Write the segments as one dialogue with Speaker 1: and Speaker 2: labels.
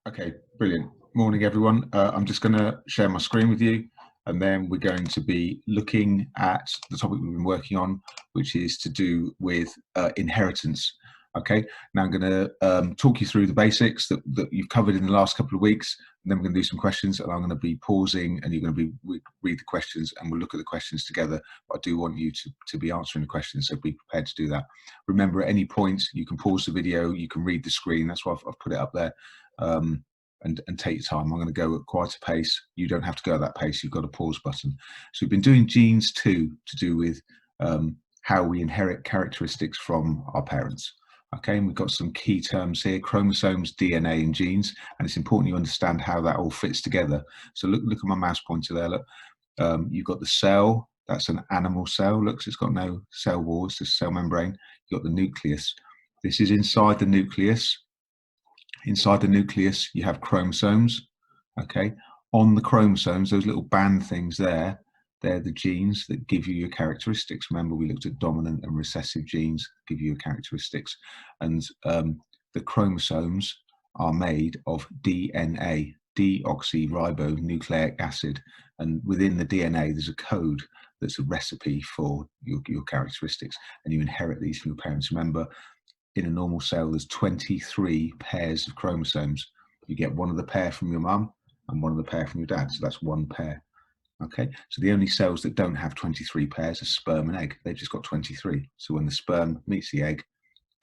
Speaker 1: Okay, brilliant. Morning, everyone. I'm just going to share my screen with you, and then we're going to be looking at the topic we've been working on, which is to do with inheritance. Okay, now I'm going to talk you through the basics that you've covered in the last couple of weeks, and then we're going to do some questions, and I'm going to be pausing, and you're going to read the questions, and we'll look at the questions together. But I do want you to be answering the questions, so be prepared to do that. Remember, at any point, you can pause the video, you can read the screen. That's why I've put it up there. And take your time. I'm going to go at quite a pace. You don't have to go at that pace. You've got a pause button. So we've been doing genes 2 to do with how we inherit characteristics from our parents. Okay, and we've got some key terms here: chromosomes, DNA, and genes. And it's important you understand how that all fits together. So look at my mouse pointer there. Look, you've got the cell. That's an animal cell. Looks, it's got no cell walls, just cell membrane. You've got the nucleus. This is inside the nucleus. Inside the nucleus, you have chromosomes. Okay, on the chromosomes, those little band things there, they're the genes that give you your characteristics. Remember, we looked at dominant and recessive genes give you your characteristics. And the chromosomes are made of DNA, deoxyribonucleic acid. And within the DNA, there's a code that's a recipe for your characteristics. And you inherit these from your parents. Remember, in a normal cell, there's 23 pairs of chromosomes. You get one of the pair from your mum and one of the pair from your dad. So that's one pair. Okay, so the only cells that don't have 23 pairs are sperm and egg. They've just got 23. So when the sperm meets the egg,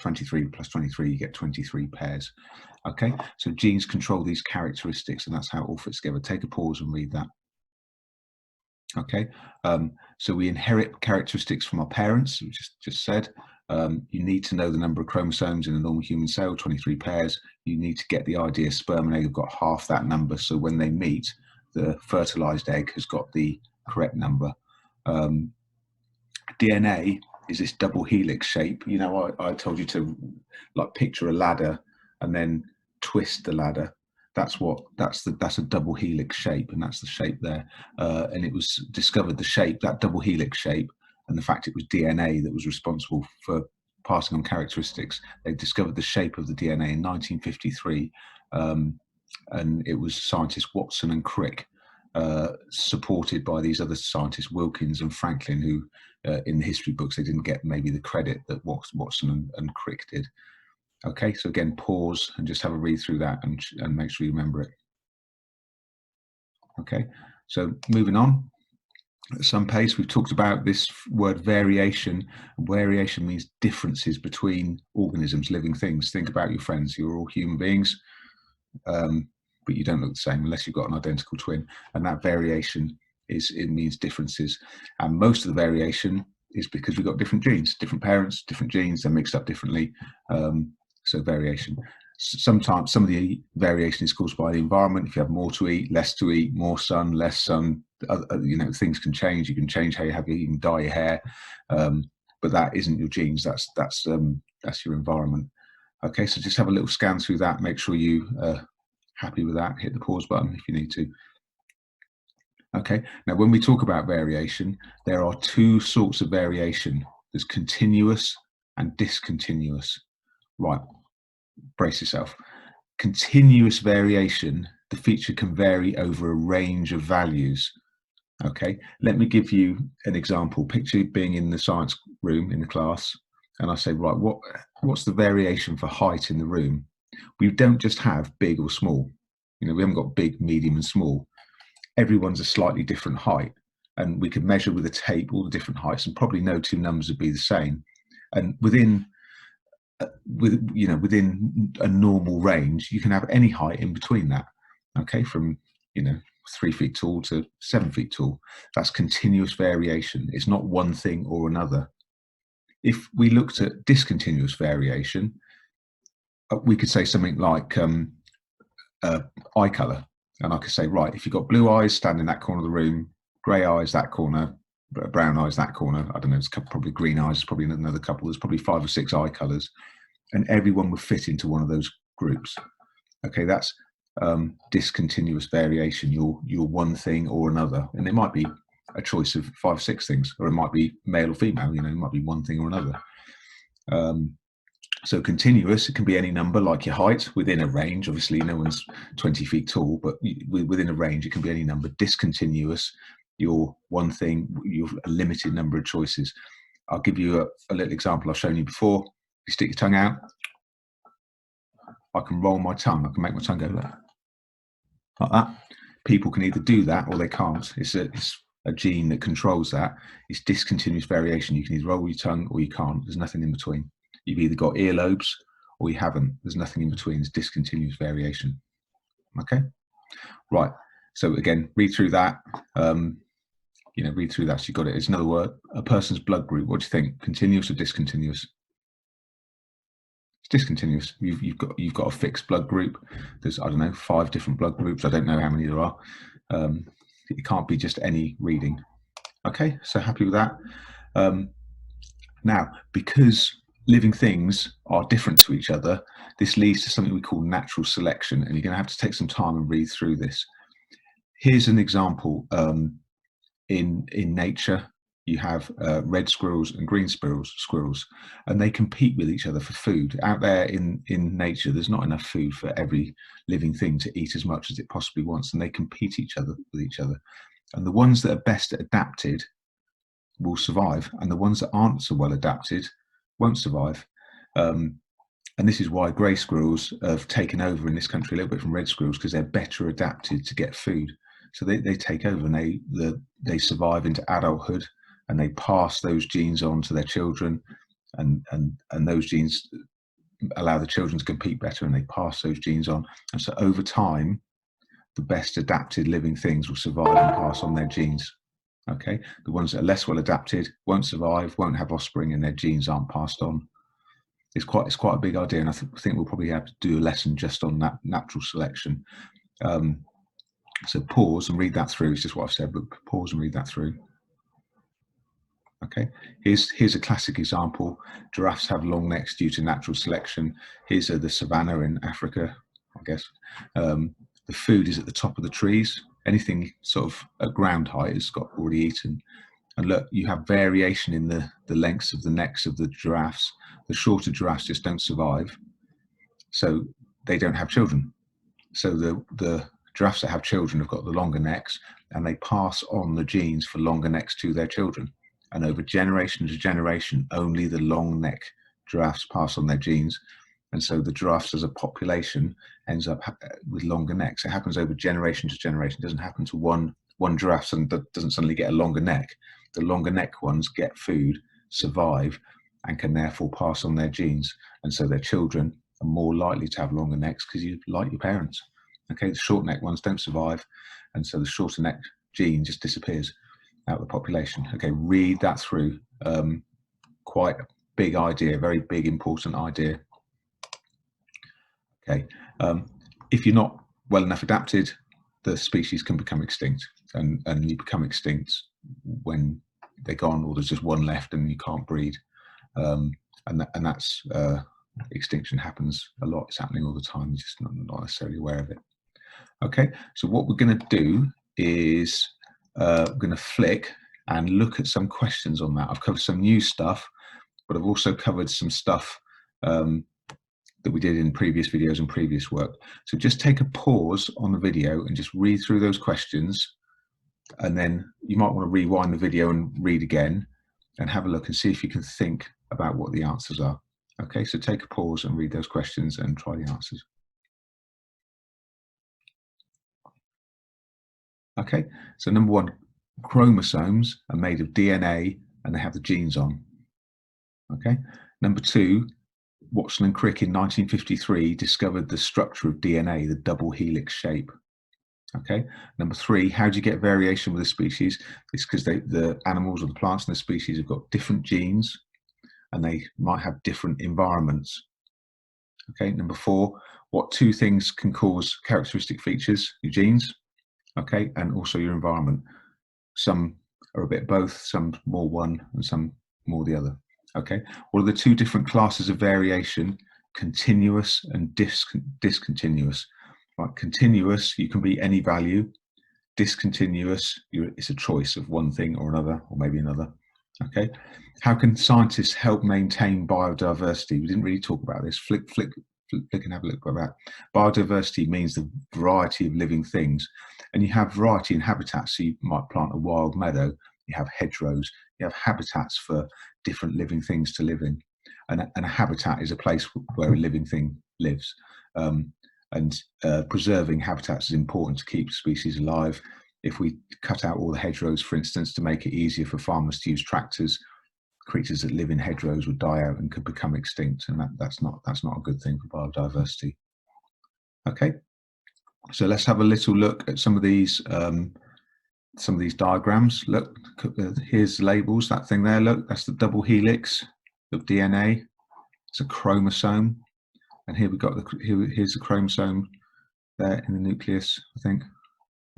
Speaker 1: 23 plus 23, you get 23 pairs. Okay, so genes control these characteristics, and that's how it all fits together. Take a pause and read that. Okay, so we inherit characteristics from our parents, we just said. You need to know the number of chromosomes in a normal human cell, 23 pairs. You need to get the idea sperm and egg have got half that number, so when they meet, the fertilized egg has got the correct number. DNA is this double helix shape. You know, I told you to like picture a ladder and then twist the ladder. That's a double helix shape, and that's the shape there. And it was discovered, the shape, that double helix shape, and the fact it was DNA that was responsible for passing on characteristics. They discovered the shape of the DNA in 1953, and it was scientists Watson and Crick, supported by these other scientists, Wilkins and Franklin, who in the history books they didn't get maybe the credit that Watson and Crick did. Okay, so again, pause and just have a read through that and make sure you remember it. Okay, so moving on. At some pace, we've talked about this word variation. Variation means differences between organisms, living things. Think about your friends. You're all human beings, but you don't look the same unless you've got an identical twin. And that variation it means differences. And most of the variation is because we've got different genes, different parents, different genes. They're mixed up differently. So variation. Sometimes some of the variation is caused by the environment. If you have more to eat, less to eat, more sun, less sun, you know, things can change. You can change how you have it, you can dye your hair, but that isn't your genes. That's your environment. Okay, so just have a little scan through that. Make sure you are happy with that. Hit the pause button if you need to. Okay, now when we talk about variation, there are two sorts of variation. There's continuous and discontinuous. Right, brace yourself. Continuous variation, the feature can vary over a range of values. Okay, let me give you an example. Picture being in the science room in the class, and I say, right, what's the variation for height in the room? We don't just have big or small. You know, we haven't got big, medium, and small. Everyone's a slightly different height, and we could measure with a tape all the different heights, and probably no two numbers would be the same. And within a normal range, you can have any height in between that. Okay, from 3 feet tall to 7 feet tall. That's continuous variation. It's not one thing or another. If we looked at discontinuous variation, we could say something like eye color. And I could say, right, if you've got blue eyes, stand in that corner of the room, gray eyes, that corner, brown eyes, that corner. I don't know, it's probably green eyes, probably another couple. There's probably 5 or 6 eye colors, and everyone would fit into one of those groups. Okay, that's discontinuous variation. You're one thing or another, and it might be a choice of 5 or 6 things, or it might be male or female. You know, it might be one thing or another. So continuous, it can be any number, like your height, within a range. Obviously, no one's 20 feet tall, but within a range, it can be any number. Discontinuous, you're one thing, you've a limited number of choices. I'll give you a little example I've shown you before. You stick your tongue out, I can roll my tongue, I can make my tongue go like that. People can either do that or they can't. It's a gene that controls that. It's discontinuous variation. You can either roll your tongue or you can't. There's nothing in between. You've either got earlobes or you haven't. There's nothing in between. It's discontinuous variation. Okay, right. So again, read through that. Read through that. So you got it. It's another word. A person's blood group. What do you think? Continuous or discontinuous? It's discontinuous. You've got a fixed blood group. There's, I don't know, 5 different blood groups. I don't know how many there are. It can't be just any reading. Okay, so happy with that. Now, because living things are different to each other, this leads to something we call natural selection, and you're going to have to take some time and read through this. Here's an example. In nature, you have red squirrels and green squirrels, and they compete with each other for food. Out there in nature, there's not enough food for every living thing to eat as much as it possibly wants, and they compete with each other. And the ones that are best adapted will survive, and the ones that aren't so well adapted won't survive. And this is why grey squirrels have taken over in this country a little bit from red squirrels, because they're better adapted to get food. So they take over and they survive into adulthood, and they pass those genes on to their children, and those genes allow the children to compete better, and they pass those genes on. And so over time, the best adapted living things will survive and pass on their genes. Okay, the ones that are less well adapted won't survive, won't have offspring, and their genes aren't passed on. It's quite a big idea, and I think we'll probably have to do a lesson just on that natural selection. So pause and read that through. It's just what I've said, but pause and read that through. Okay, here's a classic example. Giraffes have long necks due to natural selection. Here's the savannah in Africa, I guess. The food is at the top of the trees. Anything sort of at ground height has got already eaten. And look, you have variation in the lengths of the necks of the giraffes. The shorter giraffes just don't survive, so they don't have children. So the giraffes that have children have got the longer necks, and they pass on the genes for longer necks to their children. And over generation to generation, only the long neck giraffes pass on their genes. And so the giraffes as a population ends up with longer necks. It happens over generation to generation. It doesn't happen to one giraffe and doesn't suddenly get a longer neck. The longer neck ones get food, survive, and can therefore pass on their genes. And so their children are more likely to have longer necks because you like your parents. Okay, the short neck ones don't survive, and so the shorter neck gene just disappears out of the population. Okay, read that through. Quite a big idea, very big, important idea. Okay, if you're not well enough adapted, the species can become extinct, and you become extinct when they're gone, or there's just one left and you can't breed. And that's extinction happens a lot. It's happening all the time. You're just not necessarily aware of it. Okay, so what we're going to do is we're going to flick and look at some questions on that. I've covered some new stuff, but I've also covered some stuff that we did in previous videos and previous work. So just take a pause on the video and just read through those questions, and then you might want to rewind the video and read again and have a look and see if you can think about what the answers are. Okay, so take a pause and read those questions and try the answers. Okay, so number 1, chromosomes are made of DNA and they have the genes on. Okay, number 2, Watson and Crick in 1953 discovered the structure of DNA, the double helix shape. Okay, number 3, how do you get variation with a species? It's because the animals or the plants in the species have got different genes and they might have different environments. Okay, number 4, what 2 things can cause characteristic features? Your genes, okay, and also your environment. Some are a bit both, some more one and some more the other. Okay, what are the 2 different classes of variation? Continuous and discontinuous. Right, continuous, you can be any value. Discontinuous, it's a choice of one thing or another, or maybe another. Okay, how can scientists help maintain biodiversity? We didn't really talk about this. Flick and have a look at that. Biodiversity means the variety of living things, and you have variety in habitats. So you might plant a wild meadow, you have hedgerows, you have habitats for different living things to live in, and a habitat is a place where a living thing lives. Preserving habitats is important to keep species alive. If we cut out all the hedgerows, for instance, to make it easier for farmers to use tractors, creatures that live in hedgerows would die out and could become extinct, and that's not a good thing for biodiversity. Okay, so let's have a little look at some of these diagrams. Look, here's the labels. That thing there, look, that's the double helix of DNA. It's a chromosome, and here we've got here's the chromosome there in the nucleus, I think.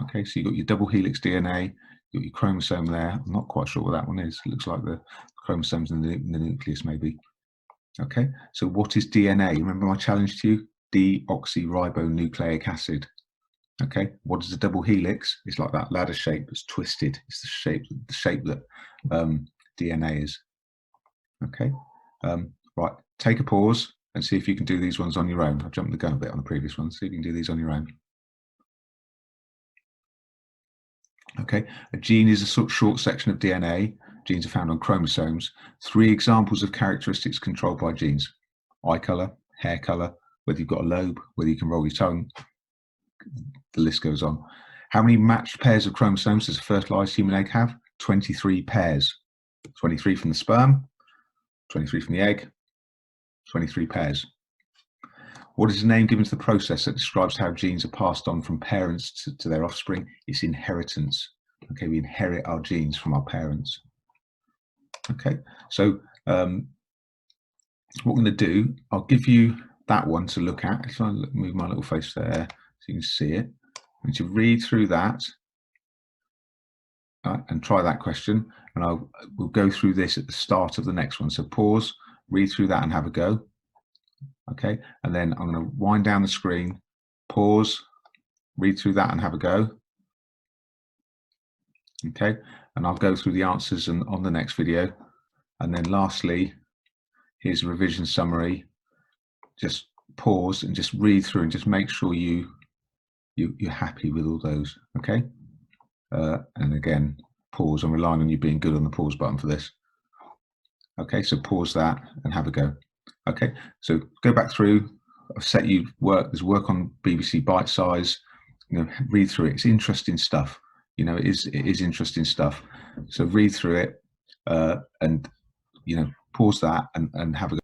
Speaker 1: Okay, so you've got your double helix DNA, you've got your chromosome there. I'm not quite sure what that one is. It looks like the chromosomes in the nucleus, maybe. Okay, so what is DNA? Remember my challenge to you? Deoxyribonucleic acid. Okay, what is a double helix? It's like that ladder shape that's twisted. It's the shape that DNA is. Okay, right, take a pause and see if you can do these ones on your own. I've jumped the gun a bit on the previous one. See if you can do these on your own. Okay, a gene is a short section of DNA. Genes are found on chromosomes. 3 examples of characteristics controlled by genes: eye color, hair color, whether you've got a lobe, whether you can roll your tongue. The list goes on. How many matched pairs of chromosomes does a fertilized human egg have? 23 pairs. 23 from the sperm, 23 from the egg, 23 pairs. What is the name given to the process that describes how genes are passed on from parents to their offspring? It's inheritance. Okay, we inherit our genes from our parents. Okay, so what we're going to do, I'll give you that one to look at. If I move my little face there so you can see it. I'm going to read through that and try that question, and we'll go through this at the start of the next one. So pause, read through that and have a go. Okay, and then I'm going to wind down the screen, pause, read through that and have a go. Okay, and I'll go through the answers on the next video. And then lastly, here's a revision summary. Just pause and just read through and just make sure you're happy with all those. Okay, and again, pause. I'm relying on you being good on the pause button for this. Okay, so pause that and have a go. Okay, so go back through. I've set you work. There's work on BBC Bite Size. You know, read through it. It's interesting stuff. You know, it is interesting stuff. So read through it and you know, pause that and have a go.